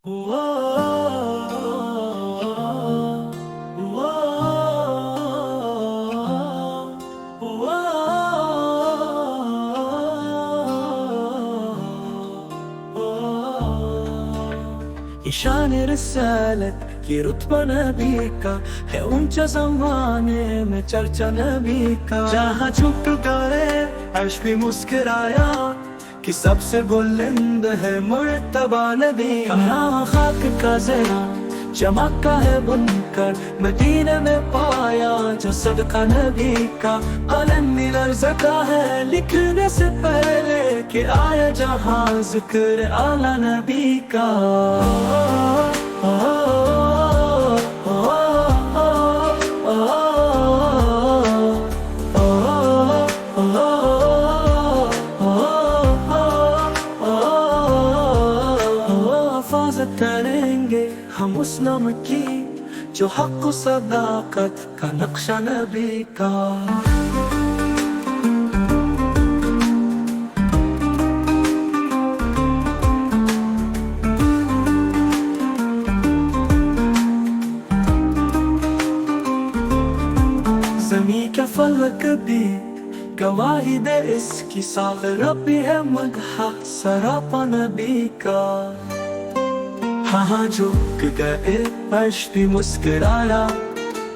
شان رسالت کی رتبہ نبی کا ہے، اونچا زمانے میں چرچا نبی کا۔ جہاں جھک گئے عرش بھی مسکرایا کہ سب سے بلند ہے مرتبہ نبی کا۔ یہاں خاک کا ذرا چمکا ہے بن کر مدینے میں پایا جو صدقہ نبی کا۔ قلم لرزتا ہے لکھنے سے پہلے کہ آیا جہاں ذکر اعلیٰ نبی کا۔ حفاظت کریں گے ہم اس نام کی جو حق و صداقت کا نقشہ نبی کا۔ زمین کا فلک بھی گواہی دے اس کی، ساغ ربی ہے مدح سراپا نبی کا۔ ہاں جھک گئے عرش بھی مسکرایا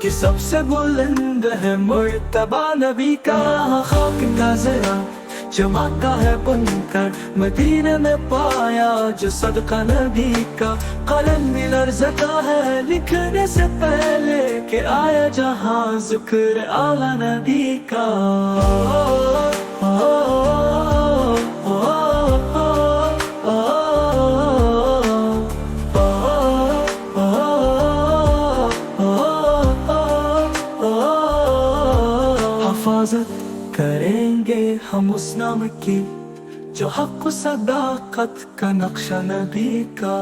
کہ سب سے بلند ہے مرتبہ نبی کا۔ خاک کا ذرا چمکا ہے بن کر مدینے میں پایا جو صدقہ نبی کا۔ قلم بھی لرزتا ہے لکھنے سے پہلے کہ آیا جہاں ذکر اعلیٰ نبی کا۔ حفاظت کریں گے ہم اس نام کی جو حق و صداقت کا نقشہ نبی کا۔